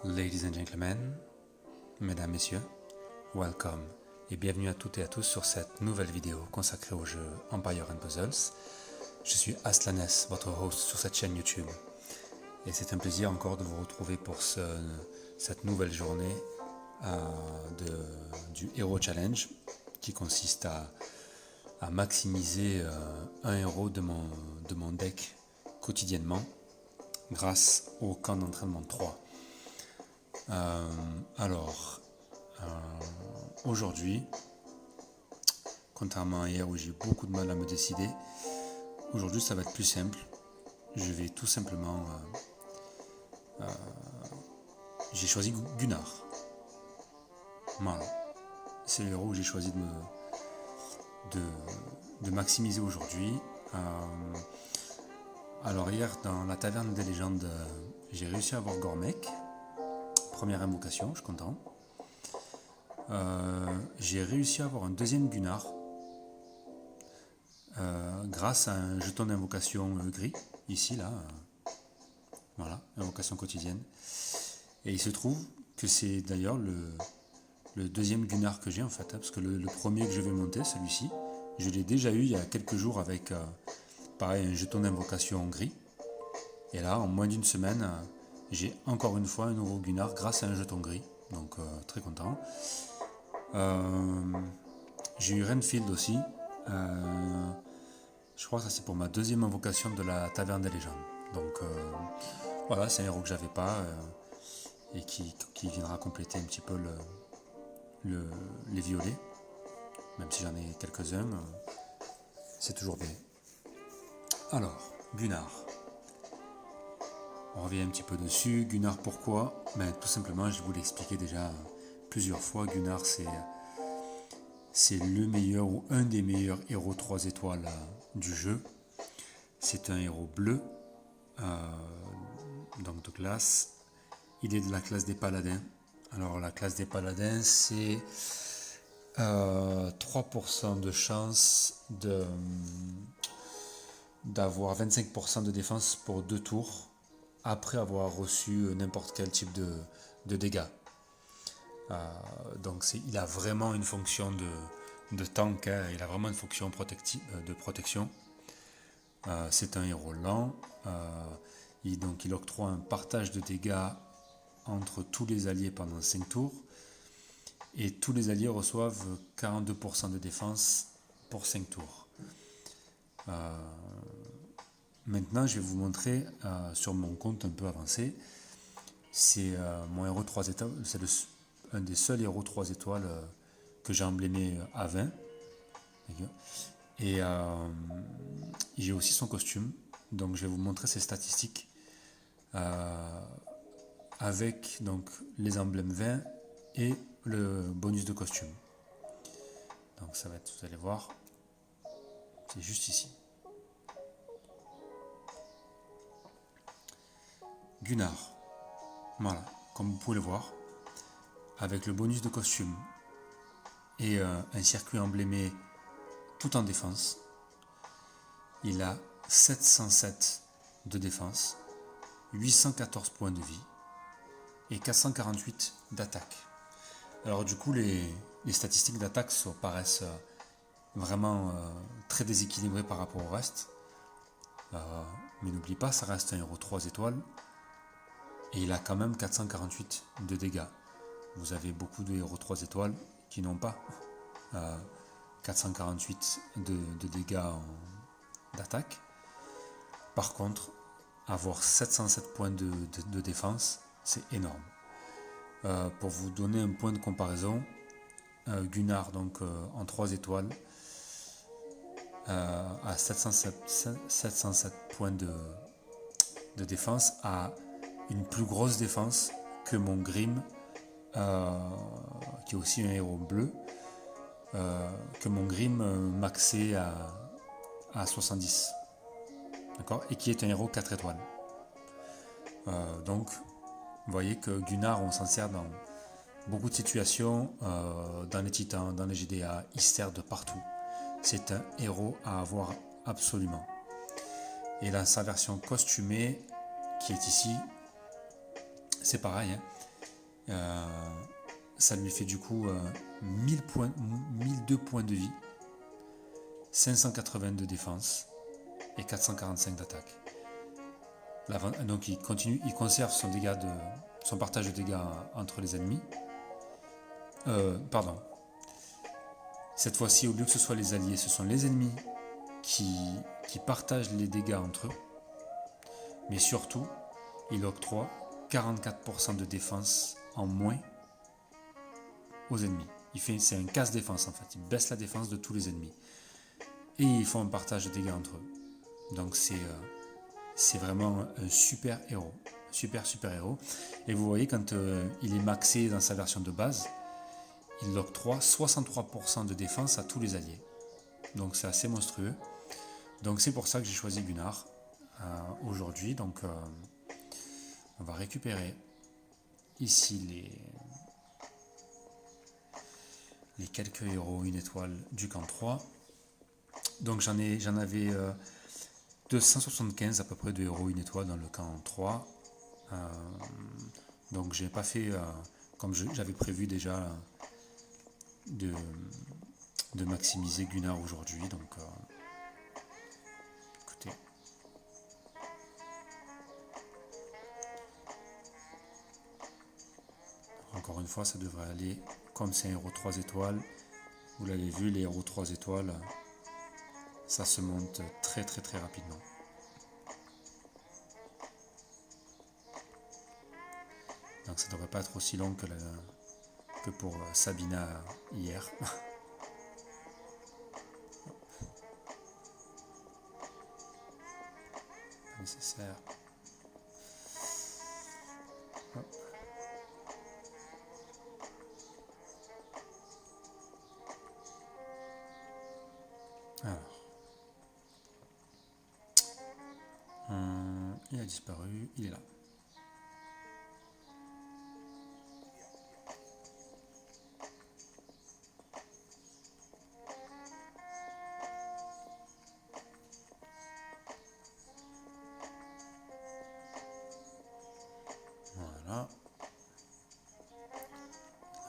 Ladies and gentlemen, mesdames, messieurs, welcome et bienvenue à toutes et à tous sur cette nouvelle vidéo consacrée au jeu Empire & Puzzles. Je suis Aslanes, votre host sur cette chaîne YouTube. Et c'est un plaisir encore de vous retrouver pour cette nouvelle journée du Hero Challenge qui consiste à maximiser un héros de mon deck quotidiennement grâce au camp d'entraînement 3. Aujourd'hui, contrairement à hier où j'ai eu beaucoup de mal à me décider, aujourd'hui ça va être plus simple. Je vais tout simplement... j'ai choisi Gunnar. Voilà. C'est le héros où j'ai choisi de maximiser aujourd'hui. Alors hier, dans la taverne des légendes, j'ai réussi à avoir Gormek. Première invocation, je suis content. J'ai réussi à avoir un deuxième Gunnar grâce à un jeton d'invocation gris, ici, là. Voilà, invocation quotidienne. Et il se trouve que c'est d'ailleurs le deuxième Gunnar que j'ai en fait, parce que le premier que je vais monter, celui-ci, je l'ai déjà eu il y a quelques jours avec, pareil, un jeton d'invocation gris. Et là, en moins d'une semaine, j'ai encore une fois un nouveau Gunnar grâce à un jeton gris, donc très content. J'ai eu Renfield aussi. Je crois que ça c'est pour ma deuxième invocation de la taverne des légendes. Donc voilà, c'est un héros que j'avais pas et qui viendra compléter un petit peu les violets. Même si j'en ai quelques-uns, c'est toujours bien. Alors, Gunnar. On revient un petit peu dessus. Gunnar, pourquoi? Tout simplement, je vous l'ai expliqué déjà plusieurs fois. Gunnar, c'est le meilleur ou un des meilleurs héros 3 étoiles du jeu. C'est un héros bleu, donc de classe. Il est de la classe des paladins. Alors la classe des paladins, c'est 3% de chance d'avoir 25% de défense pour 2 tours après avoir reçu n'importe quel type de dégâts. Donc il a vraiment une fonction de tank, hein, il a vraiment une fonction de protection. C'est un héros lent, il octroie un partage de dégâts entre tous les alliés pendant 5 tours, et tous les alliés reçoivent 42% de défense pour 5 tours. Maintenant, je vais vous montrer sur mon compte un peu avancé. C'est mon héros 3 étoiles, c'est un des seuls héros 3 étoiles que j'ai emblémé à 20. Et j'ai aussi son costume. Donc je vais vous montrer ses statistiques avec donc, les emblèmes 20 et le bonus de costume. Donc ça va être, vous allez voir, c'est juste ici. Gunnar, voilà, comme vous pouvez le voir, avec le bonus de costume et un circuit emblémé tout en défense, il a 707 de défense, 814 points de vie et 448 d'attaque. Alors du coup, les statistiques d'attaque paraissent vraiment très déséquilibrées par rapport au reste. Mais n'oublie pas, ça reste un héros 3 étoiles. Et il a quand même 448 de dégâts. Vous avez beaucoup de héros 3 étoiles qui n'ont pas 448 de dégâts d'attaque. Par contre, avoir 707 points de défense, c'est énorme. Pour vous donner un point de comparaison, Gunnar, donc en 3 étoiles, à 707 points de défense, a une plus grosse défense que mon Grim, qui est aussi un héros bleu, que mon Grim maxé à 70. D'accord, et qui est un héros 4 étoiles. Donc, vous voyez que Gunnar, on s'en sert dans beaucoup de situations, dans les titans, dans les GDA, il sert de partout. C'est un héros à avoir absolument. Et là, sa version costumée, qui est ici, c'est pareil, hein. Ça lui fait du coup 1002 points de vie, 580 de défense et 445 d'attaque. Donc il conserve son partage de dégâts entre les ennemis. Cette fois-ci, au lieu que ce soit les alliés, ce sont les ennemis qui partagent les dégâts entre eux. Mais surtout, il octroie 44% de défense en moins aux ennemis. C'est un casse-défense en fait, il baisse la défense de tous les ennemis. Et ils font un partage de dégâts entre eux. Donc c'est vraiment un super héros. Super héros. Et vous voyez, quand il est maxé dans sa version de base, il octroie 63% de défense à tous les alliés. Donc c'est assez monstrueux. Donc c'est pour ça que j'ai choisi Gunnar aujourd'hui. Donc on va récupérer ici les quelques héros 1 étoile du camp 3. Donc j'en avais 275 à peu près de héros 1 étoile dans le camp 3. Donc j'ai pas fait comme j'avais prévu déjà de maximiser Gunnar aujourd'hui. Donc écoutez. Encore une fois, ça devrait aller comme c'est un héros 3 étoiles. Vous l'avez vu, les héros 3 étoiles, ça se monte très rapidement. Donc ça ne devrait pas être aussi long que pour Sabina hier. Pas nécessaire. Hop. Alors. Il a disparu, il est là. Voilà.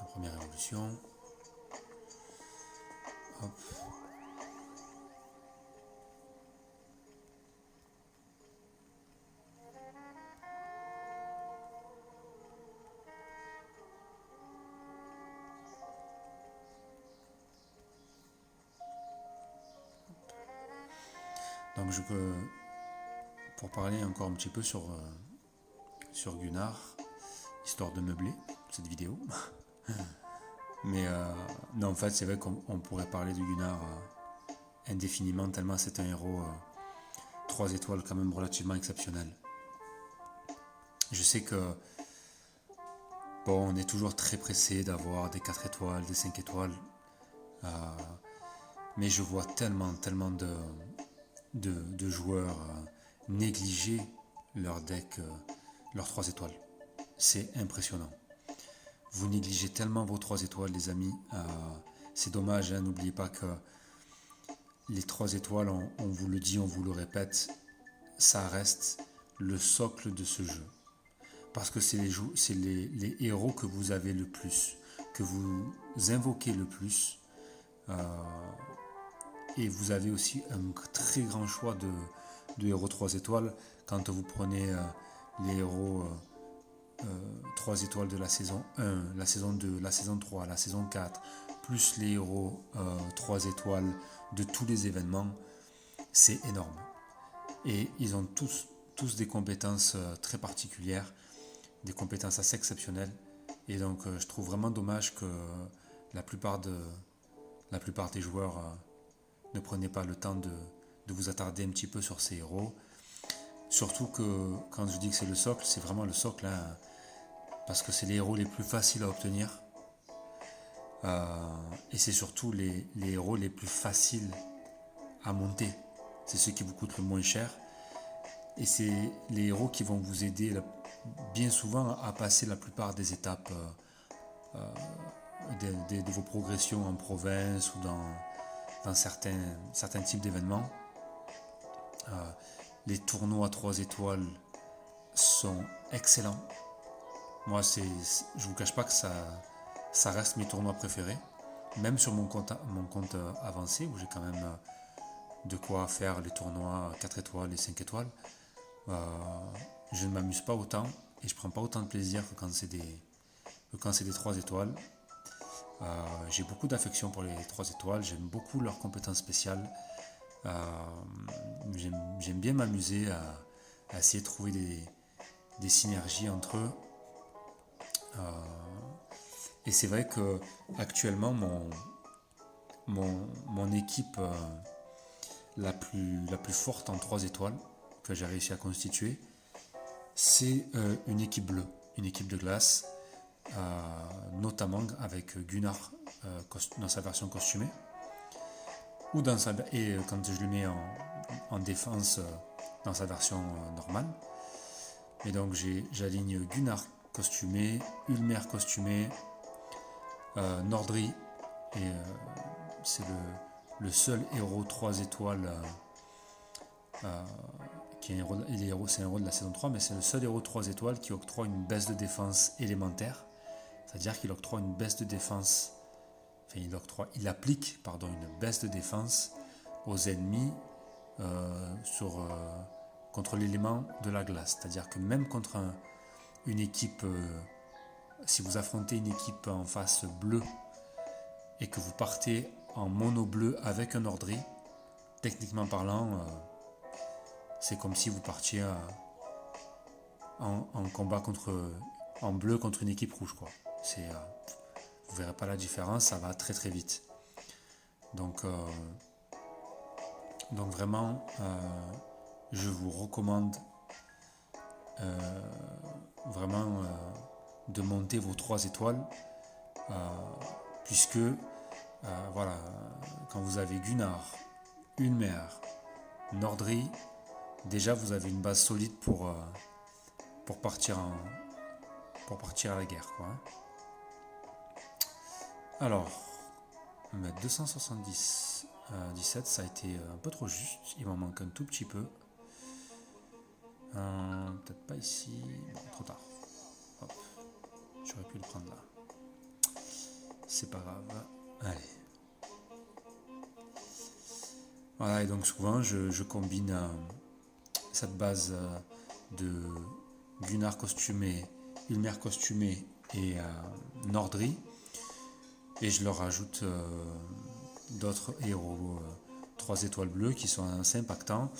La première évolution. Hop. Donc pour parler encore un petit peu sur Gunnar, histoire de meubler cette vidéo. Mais non, en fait, c'est vrai qu'on pourrait parler de Gunnar indéfiniment, tellement c'est un héros 3 étoiles quand même relativement exceptionnel. Je sais que on est toujours très pressé d'avoir des 4 étoiles, des 5 étoiles, mais je vois tellement de joueurs négliger leur deck, leurs 3 étoiles. C'est impressionnant. Vous négligez tellement vos 3 étoiles, les amis. C'est dommage, hein, n'oubliez pas que les 3 étoiles, on vous le dit, on vous le répète, ça reste le socle de ce jeu. Parce que c'est les héros que vous avez le plus, que vous invoquez le plus. Et vous avez aussi un très grand choix de héros 3 étoiles. Quand vous prenez les héros 3 étoiles de la saison 1, la saison 2, la saison 3, la saison 4, plus les héros 3 étoiles de tous les événements, c'est énorme. Et ils ont tous des compétences très particulières, des compétences assez exceptionnelles. Et donc je trouve vraiment dommage que la plupart des joueurs ne prenez pas le temps de vous attarder un petit peu sur ces héros. Surtout que quand je dis que c'est le socle, c'est vraiment le socle, hein, parce que c'est les héros les plus faciles à obtenir. Et c'est surtout les héros les plus faciles à monter. C'est ceux qui vous coûtent le moins cher. Et c'est les héros qui vont vous aider bien souvent à passer la plupart des étapes de vos progressions en province ou dans certains types d'événements. Les tournois 3 étoiles sont excellents. Moi, je vous cache pas que ça reste mes tournois préférés. Même sur mon compte avancé, où j'ai quand même de quoi faire les tournois 4 étoiles et 5 étoiles, euh, je ne m'amuse pas autant et je prends pas autant de plaisir que quand c'est des 3 étoiles. J'ai beaucoup d'affection pour les 3 étoiles, j'aime beaucoup leurs compétences spéciales. Euh, j'aime bien m'amuser à essayer de trouver des synergies entre eux. Et c'est vrai que actuellement mon équipe la plus forte en 3 étoiles que j'ai réussi à constituer, c'est une équipe bleue, une équipe de glace, notamment avec Gunnar dans sa version costumée, et quand je le mets en défense dans sa version normale. Et donc j'aligne Gunnar costumé, Ulmer costumé, Nordri, et c'est le seul héros 3 étoiles qui est un héros, c'est un héros de la saison 3, mais c'est le seul héros 3 étoiles qui octroie une baisse de défense élémentaire, c'est-à-dire qu'il octroie une baisse de défense, enfin il applique une baisse de défense aux ennemis contre l'élément de la glace, c'est-à-dire que même contre une équipe, si vous affrontez une équipe en face bleue et que vous partez en mono bleu avec un ordri, techniquement parlant, c'est comme si vous partiez en combat en bleu contre une équipe rouge, quoi. Vous verrez pas la différence, ça va très très vite. Donc vraiment, je vous recommande vraiment de monter vos 3 étoiles, puisque voilà, quand vous avez Gunnar, Ulmer, Nordri, déjà vous avez une base solide pour partir à la guerre, quoi. Alors, mettre 270 17, ça a été un peu trop juste, il m'en manque un tout petit peu. Peut-être pas ici, bon, trop tard. Hop. J'aurais pu le prendre là. C'est pas grave. Allez. Voilà, et donc souvent je combine cette base de Gunnar costumé, Ulmer costumé et Nordri, et je leur rajoute d'autres héros 3 étoiles bleues qui sont assez impactants.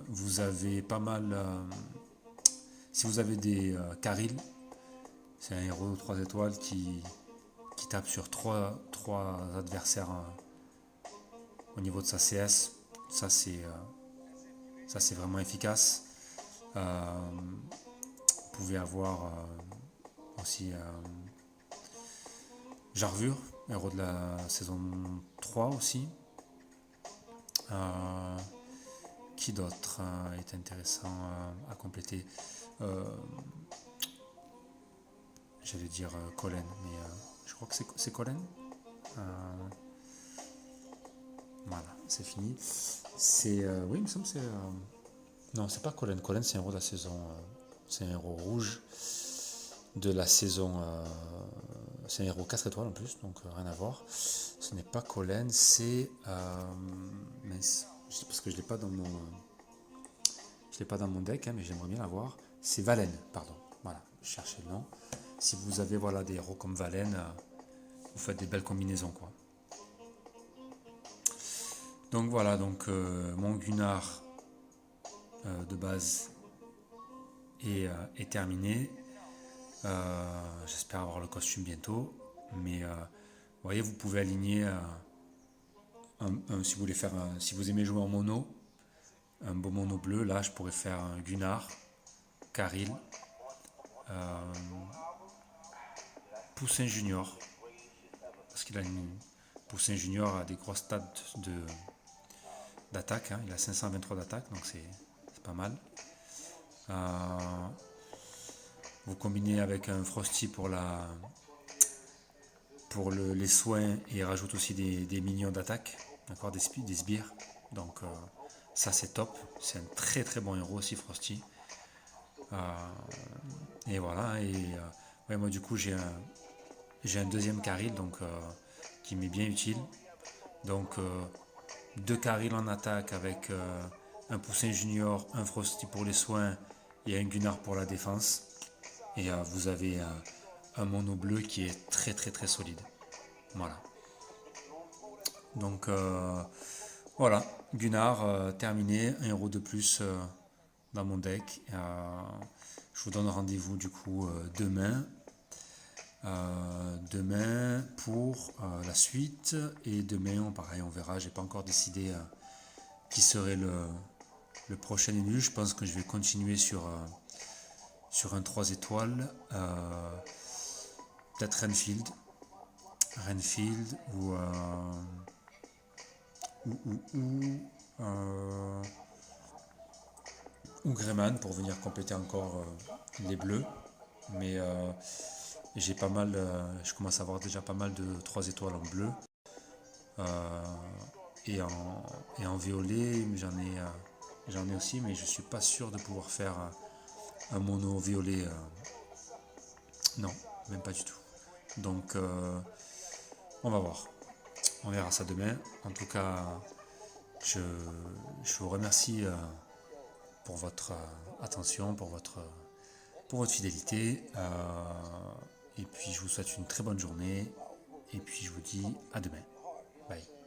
Vous avez pas mal, si vous avez des Karil, c'est un héros 3 étoiles qui tape sur 3 adversaires au niveau de sa CS. Ça c'est vraiment efficace. Vous pouvez avoir aussi Jarvur, héros de la saison 3 aussi. Qui d'autre est intéressant à compléter? J'allais dire Colin, mais je crois que c'est Colin. Voilà, c'est fini. Oui, il me semble que c'est... non, c'est pas Colin. Colin, c'est un héros de la saison... c'est un héros rouge de la saison... c'est un héros 4 étoiles en plus, donc rien à voir. Ce n'est pas Colin, c'est... mince, parce que je ne l'ai pas dans mon... je l'ai pas dans mon deck, mais j'aimerais bien l'avoir. C'est Valen, pardon. Voilà, je cherchais le nom. Si vous avez des héros comme Valen, vous faites des belles combinaisons, quoi. Donc voilà, mon Gunnar de base est terminé. J'espère avoir le costume bientôt. Mais vous voyez, vous pouvez aligner si vous voulez faire si vous aimez jouer en mono, un beau mono bleu. Là, je pourrais faire un Gunnar, Karil, Poussin Junior, parce qu'il a Poussin Junior a des grosses stats d'attaque, il a 523 d'attaque, donc c'est pas mal. Vous combinez avec un Frosty pour les soins, et il rajoute aussi des minions d'attaque, d'accord, des sbires. Donc ça c'est top, c'est un très très bon héros aussi, Frosty. Et voilà, ouais, moi du coup j'ai un deuxième carril donc, qui m'est bien utile. Donc deux carrils en attaque avec un poussin junior, un frosty pour les soins et un gunnar pour la défense. Et vous avez un mono bleu qui est très très très solide. Voilà. Donc voilà, Gunnar terminé, un héros de plus dans mon deck. Je vous donne rendez-vous du coup demain pour la suite. Et demain, pareil, on verra. J'ai pas encore décidé qui serait le prochain élu. Je pense que je vais continuer sur un 3 étoiles. Peut-être Renfield. Renfield euh, ou Greyman pour venir compléter encore les bleus. Mais j'ai pas mal, je commence à avoir déjà pas mal de 3 étoiles en bleu. Euh, et, en, et en violet, j'en ai aussi, mais je suis pas sûr de pouvoir faire un mono violet. Non, même pas du tout. Donc on va voir. On verra ça demain. En tout cas, je, je vous remercie pour votre attention, pour votre fidélité. Et puis je vous souhaite une très bonne journée. Et puis je vous dis à demain. Bye.